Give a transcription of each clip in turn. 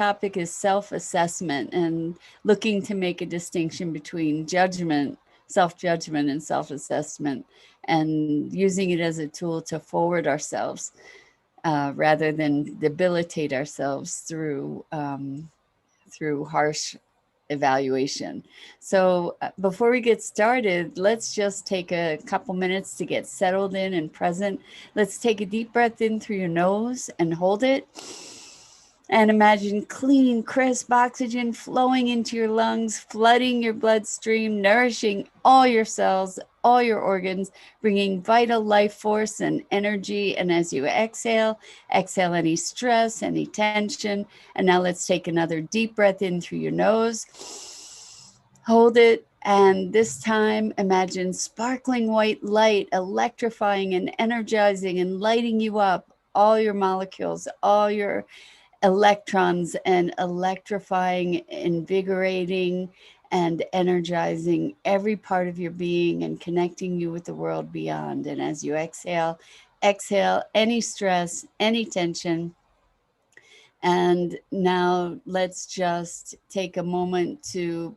topic is self-assessment and looking to make a distinction between judgment, self-judgment, and self-assessment, and using it as a tool to forward ourselves rather than debilitate ourselves through harsh evaluation. So before we get started, let's just take a couple minutes to get settled in and present. Let's take a deep breath in through your nose and hold it. And imagine clean, crisp oxygen flowing into your lungs, flooding your bloodstream, nourishing all your cells, all your organs, bringing vital life force and energy. And as you exhale, exhale any stress, any tension. And now let's take another deep breath in through your nose. Hold it. And this time, imagine sparkling white light electrifying and energizing and lighting you up, all your molecules, all your electrons, and electrifying, invigorating, and energizing every part of your being and connecting you with the world beyond. And as you exhale, exhale any stress, any tension. And now let's just take a moment to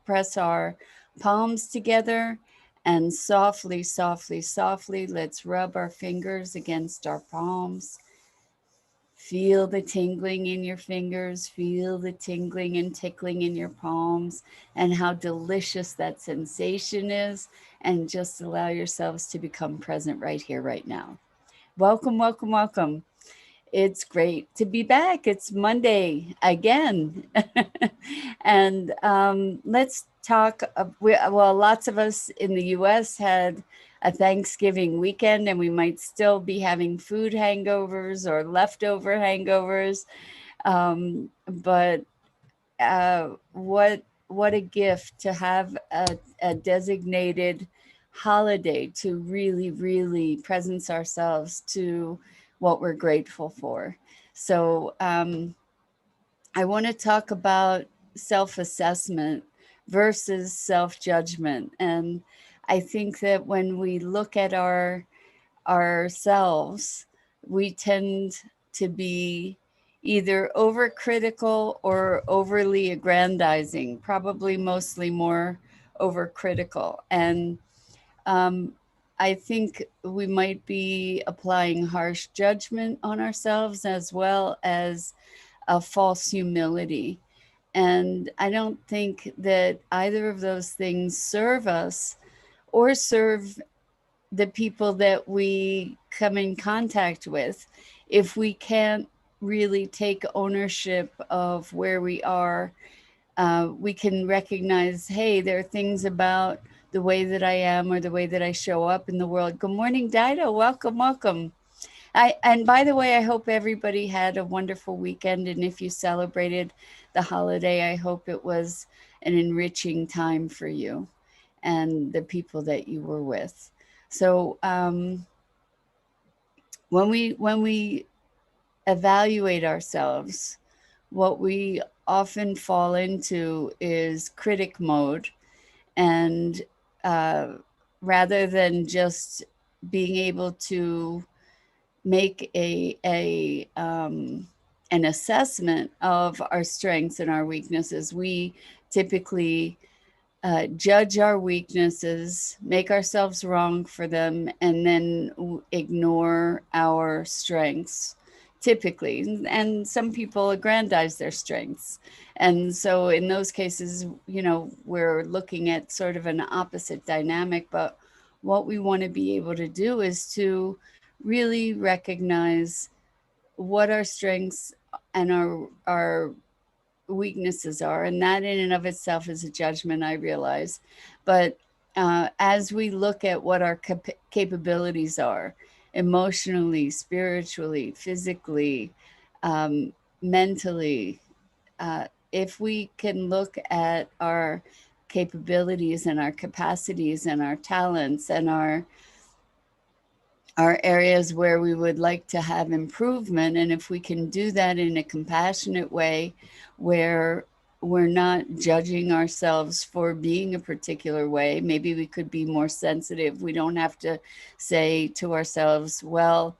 press our palms together and softly, softly, softly, let's rub our fingers against our palms. Feel the tingling in your fingers, feel the tingling and tickling in your palms, and how delicious that sensation is. And just allow yourselves to become present right here, right now. Welcome, welcome, welcome. It's great to be back. It's Monday again. And let's talk. Well, lots of us in the US had a Thanksgiving weekend, and we might still be having food hangovers or leftover hangovers. But what a gift to have a designated holiday to really, really presence ourselves to what we're grateful for. So I want to talk about self-assessment versus self-judgment. And I think that when we look at ourselves, we tend to be either overcritical or overly aggrandizing, probably mostly more overcritical. And um, I think we might be applying harsh judgment on ourselves as well as a false humility. And I don't think that either of those things serve us or serve the people that we come in contact with if we can't really take ownership of where we are. We can recognize, hey, there are things about the way that I am or the way that I show up in the world. Good morning, Dido. Welcome, welcome. And by the way, I hope everybody had a wonderful weekend. And if you celebrated the holiday, I hope it was an enriching time for you and the people that you were with. So when we evaluate ourselves, what we often fall into is critic mode, and uh, rather than just being able to make an assessment of our strengths and our weaknesses, we typically judge our weaknesses, make ourselves wrong for them, and then ignore our strengths, typically. And some people aggrandize their strengths. And so in those cases, we're looking at sort of an opposite dynamic. But what we want to be able to do is to really recognize what our strengths and our weaknesses are, and that in and of itself is a judgment, I realize. But as we look at what our capabilities are, emotionally, spiritually, physically, um, mentally, uh, if we can look at our capabilities and our capacities and our talents and our areas where we would like to have improvement. And if we can do that in a compassionate way where we're not judging ourselves for being a particular way, maybe we could be more sensitive. We don't have to say to ourselves, well,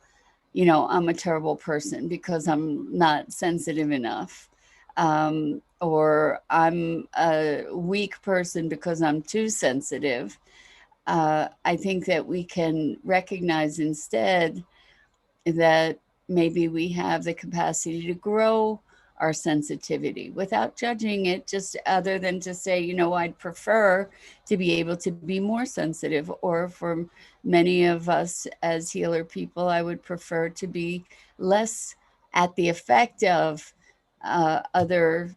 I'm a terrible person because I'm not sensitive enough. or I'm a weak person because I'm too sensitive. I think that we can recognize instead that maybe we have the capacity to grow our sensitivity without judging it, just other than to say, you know, I'd prefer to be able to be more sensitive. Or for many of us as healer people, I would prefer to be less at the effect of other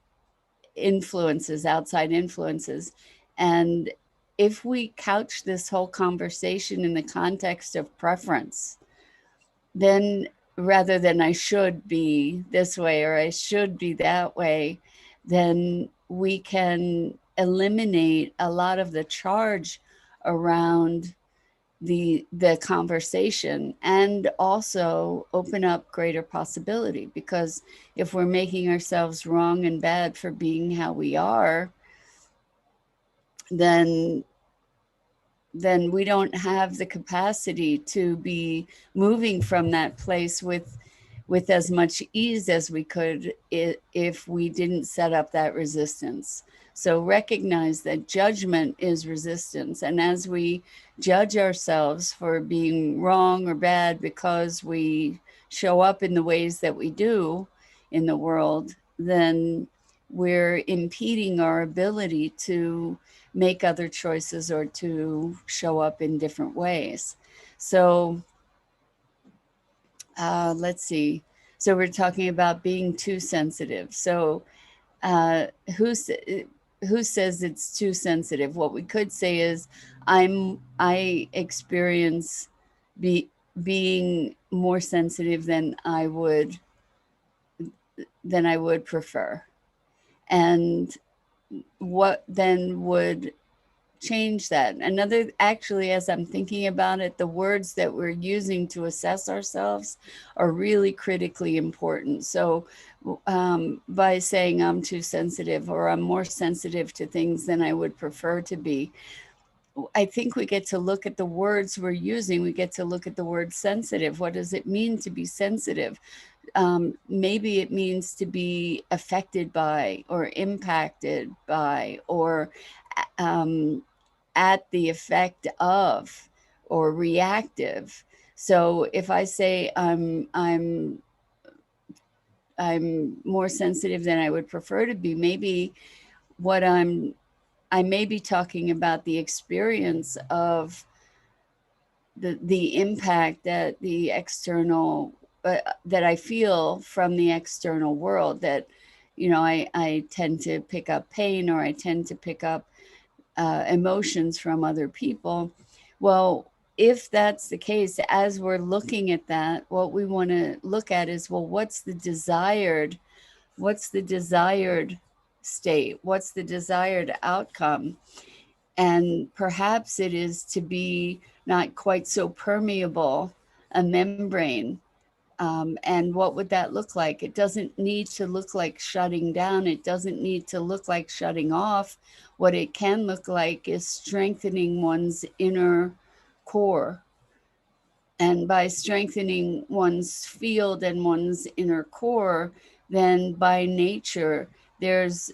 influences, outside influences. And if we couch this whole conversation in the context of preference, then rather than I should be this way or I should be that way, then we can eliminate a lot of the charge around the conversation, and also open up greater possibility. Because if we're making ourselves wrong and bad for being how we are, then we don't have the capacity to be moving from that place with as much ease as we could if we didn't set up that resistance. So recognize that judgment is resistance. And as we judge ourselves for being wrong or bad because we show up in the ways that we do in the world, then we're impeding our ability to make other choices or to show up in different ways. So let's see. So we're talking about being too sensitive. So uh, who who says it's too sensitive? What we could say is, I experience being more sensitive than I would prefer. And what then would change that? Another, actually, as I'm thinking about it, the words that we're using to assess ourselves are really critically important. So by saying I'm too sensitive, or I'm more sensitive to things than I would prefer to be, I think we get to look at the words we're using. We get to look at the word sensitive. What does it mean to be sensitive? Maybe it means to be affected by, or impacted by, or um, at the effect of, or reactive. So if I say I'm more sensitive than I would prefer to be, maybe what I may be talking about the experience of the impact that the external that I feel from the external world. That, you know, I tend to pick up pain, or I tend to pick up emotions from other people. Well, if that's the case, as we're looking at that, what we want to look at is, well, what's the desired state? What's the desired outcome? And perhaps it is to be not quite so permeable a membrane. And what would that look like? It doesn't need to look like shutting down. It doesn't need to look like shutting off. What it can look like is strengthening one's inner core. And by strengthening one's field and one's inner core, then by nature, there's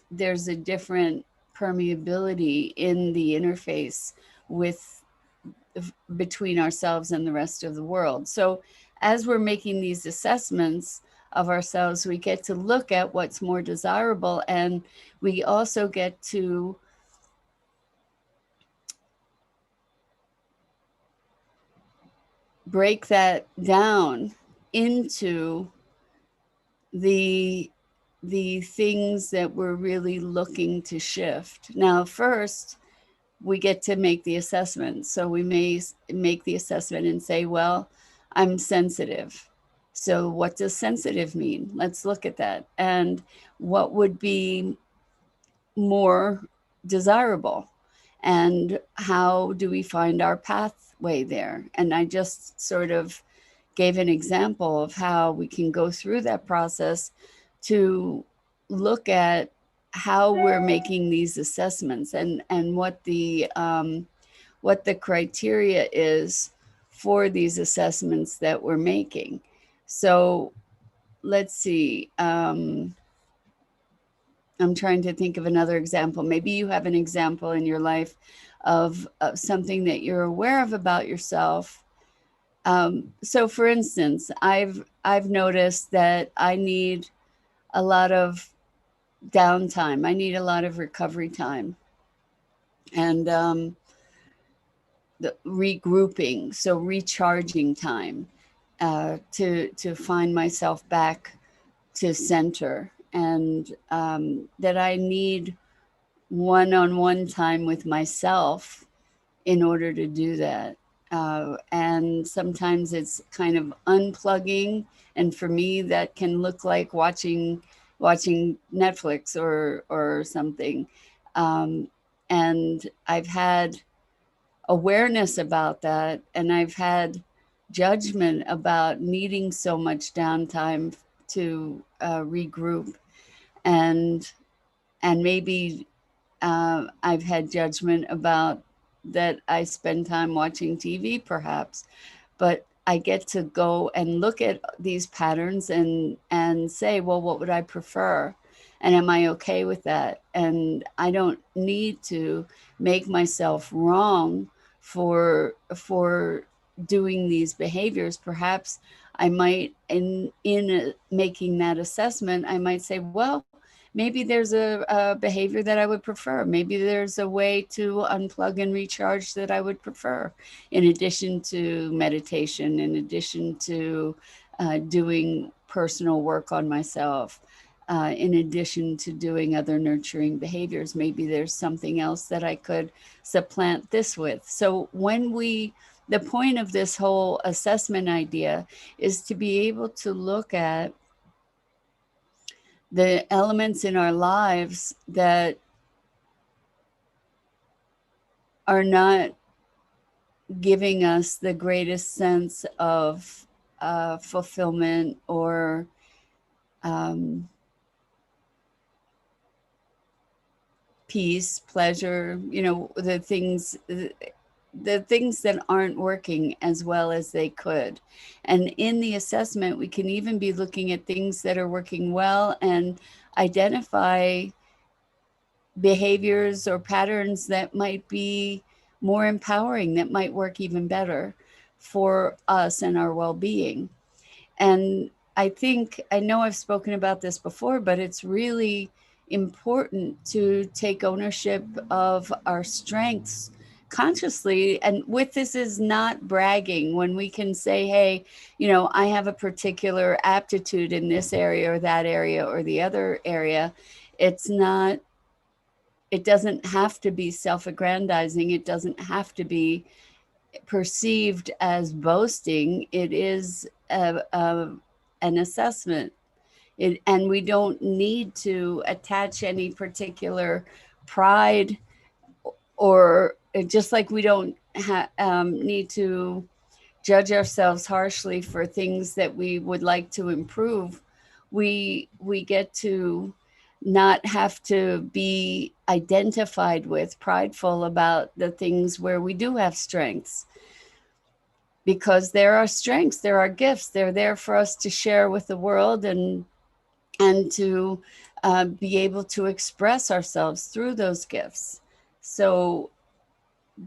a different permeability in the interface with between ourselves and the rest of the world. So as we're making these assessments of ourselves, we get to look at what's more desirable, and we also get to break that down into the things that we're really looking to shift. Now, first, we get to make the assessment. So we may make the assessment and say, well, I'm sensitive. So what does sensitive mean? Let's look at that. And what would be more desirable? And how do we find our pathway there? And I just sort of gave an example of how we can go through that process to look at how we're making these assessments, and what the criteria is for these assessments that we're making. So let's see. I'm trying to think of another example. Maybe you have an example in your life of something that you're aware of about yourself. So for instance, I've noticed that I need a lot of downtime. I need a lot of recovery time and the regrouping, so recharging time to find myself back to center, and that I need one-on-one time with myself in order to do that. And sometimes it's kind of unplugging, and for me, that can look like watching Netflix or something. Um, and I've had awareness about that, and I've had judgment about needing so much downtime to regroup, and maybe I've had judgment about that I spend time watching TV, perhaps, but I get to go and look at these patterns and say, well, what would I prefer? And am I okay with that? And I don't need to make myself wrong for doing these behaviors. Perhaps I might, in making that assessment, I might say, well, maybe there's a behavior that I would prefer. Maybe there's a way to unplug and recharge that I would prefer, in addition to meditation, in addition to doing personal work on myself, in addition to doing other nurturing behaviors. Maybe there's something else that I could supplant this with. So the point of this whole assessment idea is to be able to look at the elements in our lives that are not giving us the greatest sense of fulfillment or um, peace, pleasure, the things that aren't working as well as they could. And in the assessment, we can even be looking at things that are working well and identify behaviors or patterns that might be more empowering, that might work even better for us and our well-being. And I know I've spoken about this before, but it's really important to take ownership of our strengths consciously. And with this is not bragging when we can say, hey, I have a particular aptitude in this area or that area or the other area. It's not, it doesn't have to be self-aggrandizing. It doesn't have to be perceived as boasting. It is an assessment. And we don't need to attach any particular pride, or just like we don't need to judge ourselves harshly for things that we would like to improve. We get to not have to be identified with, prideful about the things where we do have strengths, because there are strengths, there are gifts, they're there for us to share with the world, and to be able to express ourselves through those gifts. So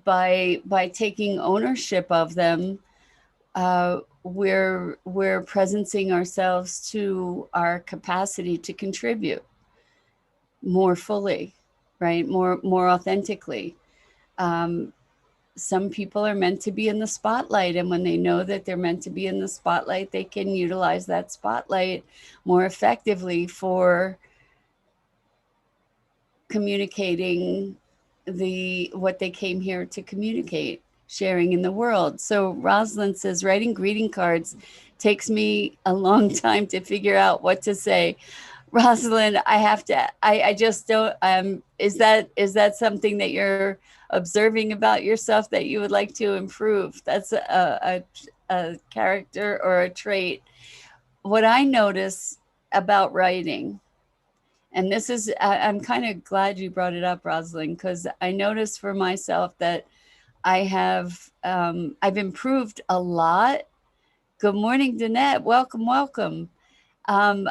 by taking ownership of them, we're presencing ourselves to our capacity to contribute more fully, right? More authentically. Um, some people are meant to be in the spotlight, and when they know that they're meant to be in the spotlight, they can utilize that spotlight more effectively for communicating what they came here to communicate, sharing in the world. So Rosalind says, writing greeting cards takes me a long time to figure out what to say. Rosalind, I just don't, is that something that you're observing about yourself that you would like to improve? That's a character or a trait. What I notice about writing, and this is, I'm kind of glad you brought it up, Rosalind, because I noticed for myself that I've improved a lot. Good morning, Danette. Welcome, welcome. Um,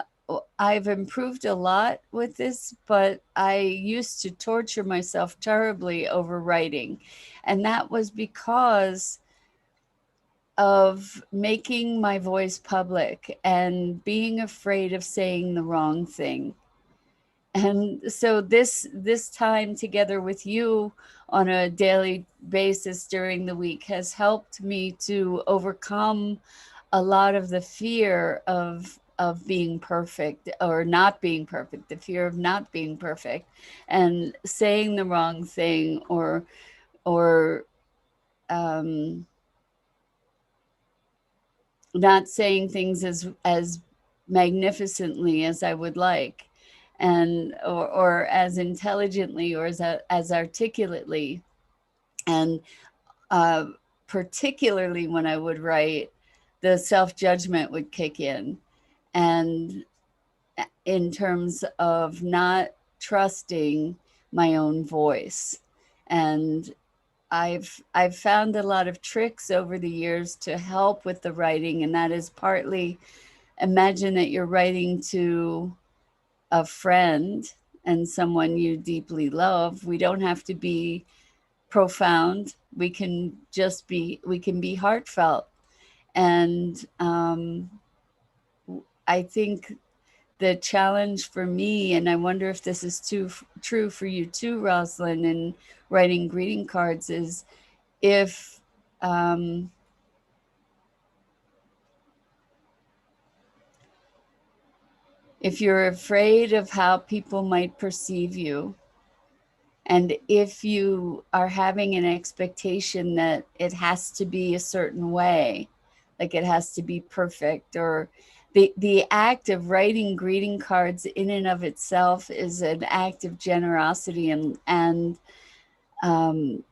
I've improved a lot with this, but I used to torture myself terribly over writing. And that was because of making my voice public and being afraid of saying the wrong thing. And so this time together with you on a daily basis during the week has helped me to overcome a lot of the fear of being perfect or not being perfect, the fear of not being perfect and saying the wrong thing or um, not saying things as magnificently as I would like, and or as intelligently or as articulately, and uh, particularly when I would write, the self-judgment would kick in, and in terms of not trusting my own voice. And I've found a lot of tricks over the years to help with the writing, and that is partly, imagine that you're writing to a friend and someone you deeply love. We don't have to be profound. We can be heartfelt. And I think the challenge for me, and I wonder if this is true for you too, Rosalind, in writing greeting cards, is if um, if you're afraid of how people might perceive you, and if you are having an expectation that it has to be a certain way, like it has to be perfect, or the act of writing greeting cards in and of itself is an act of generosity um,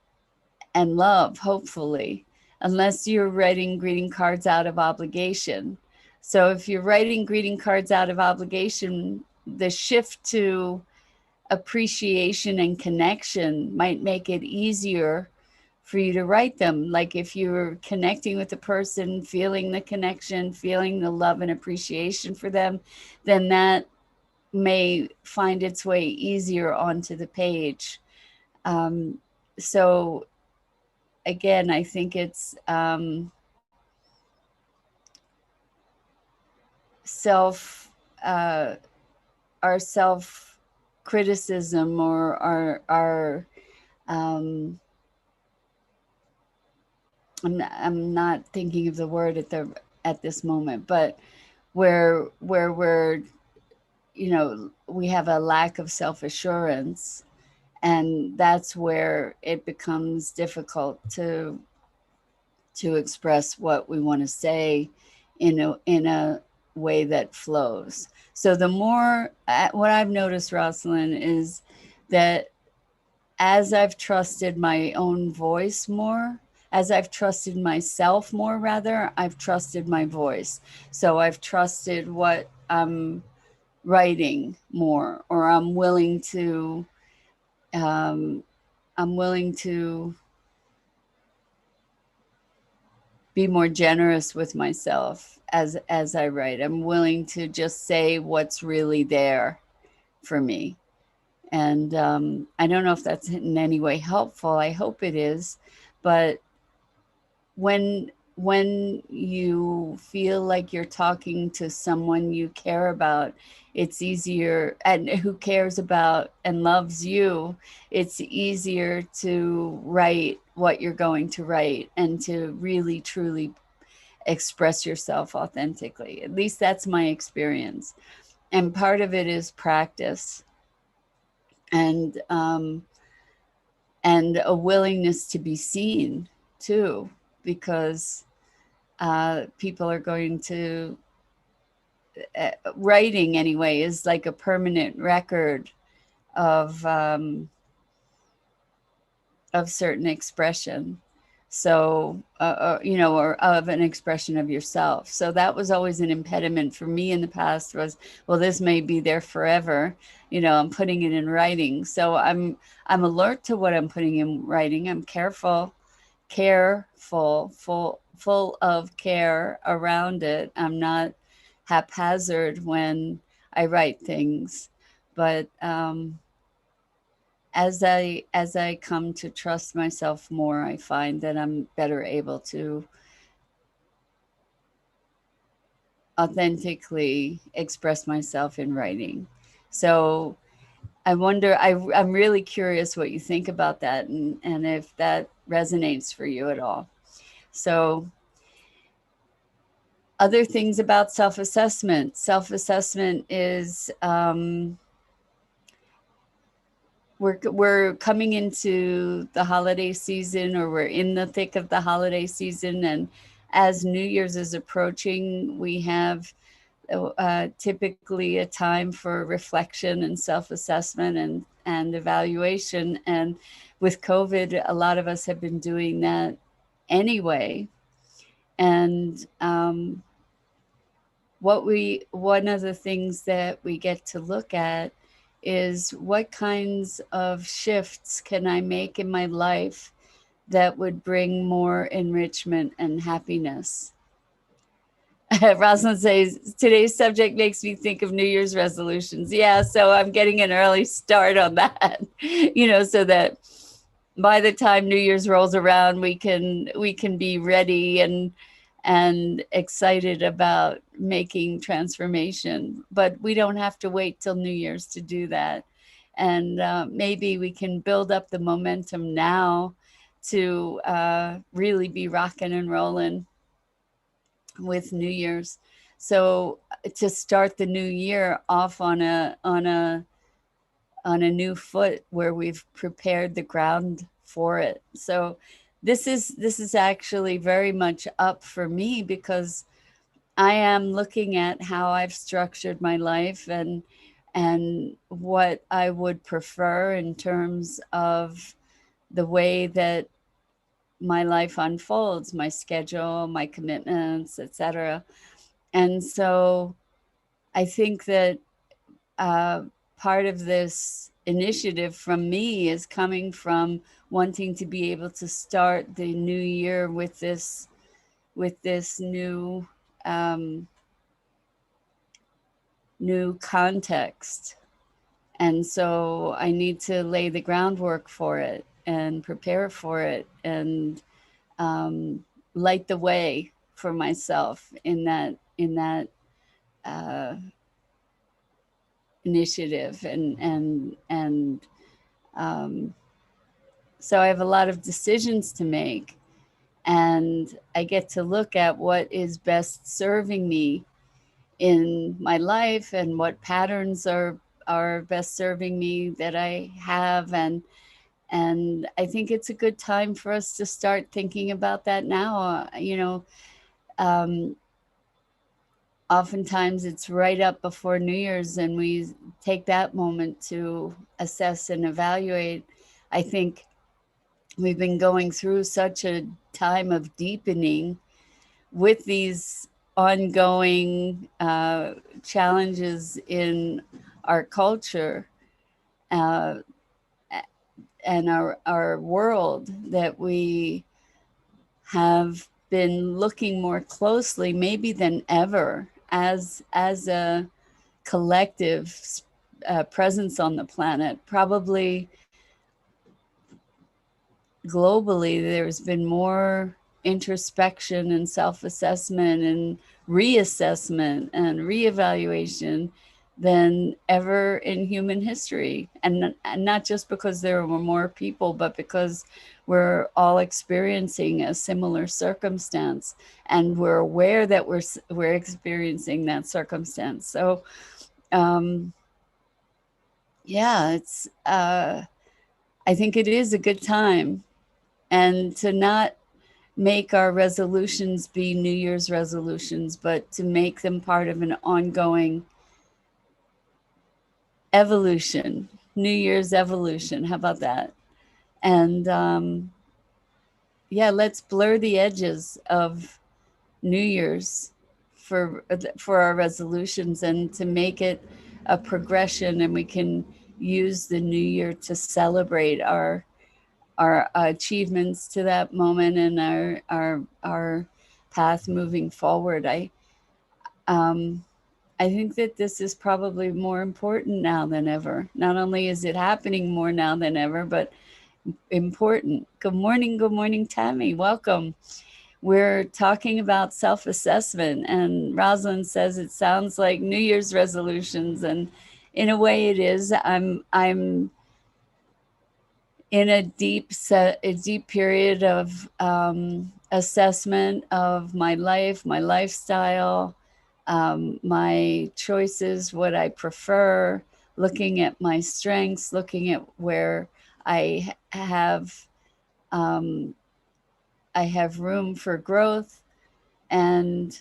and love, hopefully, unless you're writing greeting cards out of obligation. So if you're writing greeting cards out of obligation, the shift to appreciation and connection might make it easier for you to write them. Like if you're connecting with the person, feeling the connection, feeling the love and appreciation for them, then that may find its way easier onto the page. So again, I think it's self, uh, our self criticism, or our um, I'm not thinking of the word at this moment, but where we're, you know, we have a lack of self assurance, and that's where it becomes difficult to express what we want to say in a way that flows. So the more, what I've noticed, Rosalind, is that as I've trusted my own voice more, as I've trusted myself more, rather, I've trusted my voice. So I've trusted what I'm writing more, or um, I'm willing to be more generous with myself as I write. I'm willing to just say what's really there for me. And I don't know if that's in any way helpful. I hope it is. But when you feel like you're talking to someone you care about, it's easier, and who cares about and loves you, it's easier to write what you're going to write and to really truly express yourself authentically. At least that's my experience. And part of it is practice, and and a willingness to be seen too, because people are going to, writing anyway is like a permanent record of of certain expression. So you know, or of an expression of yourself. So that was always an impediment for me in the past, was, well, this may be there forever, you know, I'm putting it in writing. So I'm alert to what I'm putting in writing. I'm full of care around it. I'm not haphazard when I write things, but as I come to trust myself more, I find that I'm better able to authentically express myself in writing. So I wonder, I'm really curious what you think about that, and if that resonates for you at all. So, other things about self-assessment. Self-assessment is, we're coming into the holiday season, or we're in the thick of the holiday season, and as New Year's is approaching, we have typically a time for reflection and self-assessment and evaluation. And with COVID, a lot of us have been doing that anyway. And one of the things that we get to look at is what kinds of shifts can I make in my life that would bring more enrichment and happiness. Rosalind says, today's subject makes me think of New Year's resolutions. Yeah, so I'm getting an early start on that, so that by the time New Year's rolls around, we can be ready and excited about making transformation. But we don't have to wait till New Year's to do that. And maybe we can build up the momentum now to really be rocking and rolling with New Year's. So to start the new year off on a new foot where we've prepared the ground for it. So this is actually very much up for me, because I am looking at how I've structured my life and what I would prefer in terms of the way that my life unfolds, my schedule, my commitments, etc. And so I think that uh, part of this initiative from me is coming from wanting to be able to start the new year with this um, new context. And so I need to lay the groundwork for it and prepare for it, and um, light the way for myself in that uh, initiative. And um, so I have a lot of decisions to make, and I get to look at what is best serving me in my life, and what patterns are best serving me that I have. And I think it's a good time for us to start thinking about that now. Um, Oftentimes it's right up before New Year's, and we take that moment to assess and evaluate. I think we've been going through such a time of deepening with these ongoing challenges in our culture, uh, and our world, that we have been looking more closely, maybe than ever, as a collective presence on the planet. Probably globally, there's been more introspection and self-assessment and reassessment and reevaluation than ever in human history. And not just because there were more people, but because we're all experiencing a similar circumstance, and we're aware that we're experiencing that circumstance. So um, yeah, I think it is a good time, and to not make our resolutions be New Year's resolutions, but to make them part of an ongoing evolution, New Year's evolution. How about that? And yeah, let's blur the edges of New Year's for our resolutions, and to make it a progression, and we can use the new year to celebrate our achievements to that moment, and our path moving forward. Um, I think that this is probably more important now than ever. Not only is it happening more now than ever, but important. Good morning, Tammy. Welcome. We're talking about self-assessment, and Rosalind says it sounds like New Year's resolutions, and in a way, it is. I'm in a deep period of assessment of my life, my lifestyle, my choices, what I prefer, looking at my strengths, looking at where I um, I have room for growth, and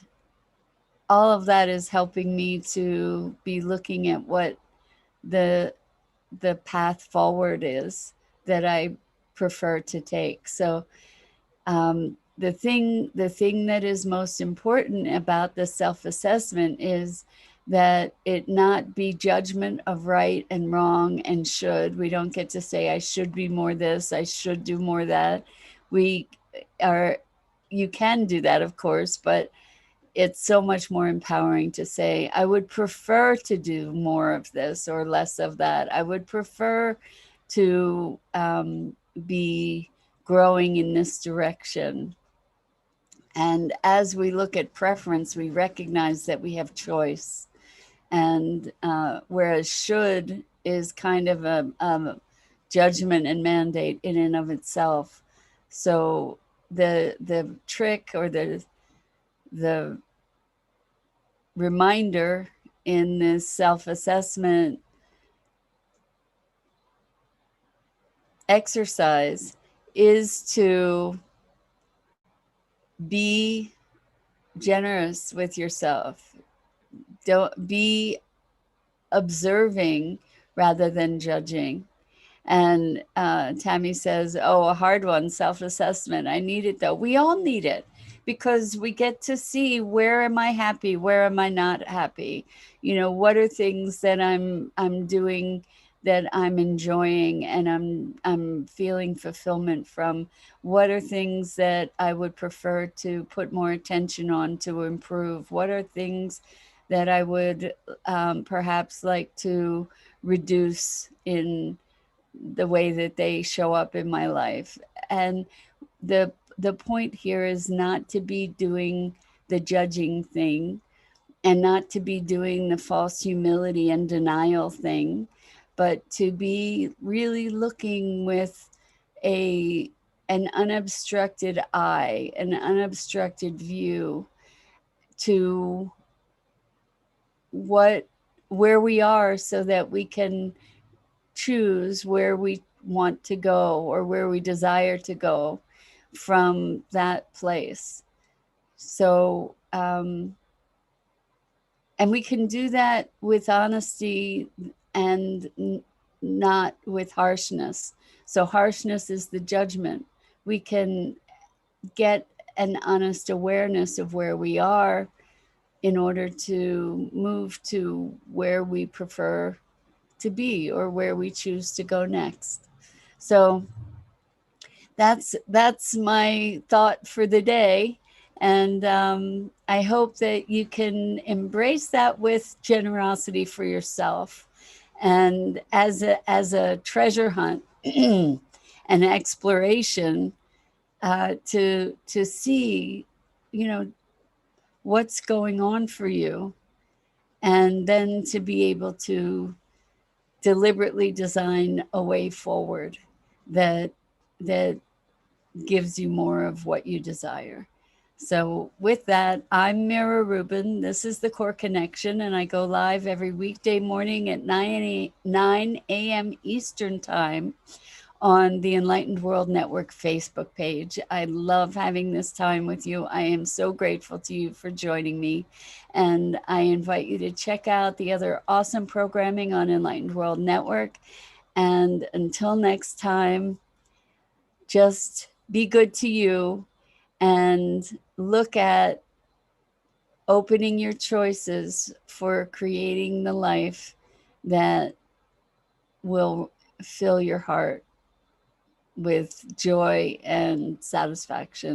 all of that is helping me to be looking at what the the path forward is that I prefer to take. So the thing that is most important about the self-assessment is that it not be judgment of right and wrong and should. We don't get to say I should be more this, I should do more that. We are You can do that, of course, but it's so much more empowering to say, I would prefer to do more of this or less of that. I would prefer to be growing in this direction. And as we look at preference, we recognize that we have choice. And whereas should is kind of a judgment and mandate in and of itself. So the trick or the reminder in this self-assessment exercise is to be generous with yourself. Don't be observing rather than judging. And Tammy says, oh, a hard one, self-assessment. I need it though. We all need it because we get to see, where am I happy? Where am I not happy? You know, what are things that I'm doing that I'm enjoying and I'm feeling fulfillment from? What are things that I would prefer to put more attention on to improve? What are things that I would perhaps like to reduce in the way that they show up in my life? And the point here is not to be doing the judging thing and not to be doing the false humility and denial thing, but to be really looking with a an unobstructed eye, an unobstructed view to what where we are, so that we can choose where we want to go or where we desire to go from that place. So, and we can do that with honesty and not with harshness. So, harshness is the judgment. We can get an honest awareness of where we are in order to move to where we prefer to be or where we choose to go next. So that's my thought for the day, and I hope that you can embrace that with generosity for yourself, and as a treasure hunt, an exploration, to see, you know, what's going on for you, and then to be able to deliberately design a way forward that that gives you more of what you desire. So with that, I'm Mira Rubin. This is the Core Connection, and I go live every weekday morning at 9 a.m. Eastern Time on the Enlightened World Network Facebook page. I love having this time with you. I am so grateful to you for joining me. And I invite you to check out the other awesome programming on Enlightened World Network. And until next time, just be good to you and look at opening your choices for creating the life that will fill your heart with joy and satisfaction.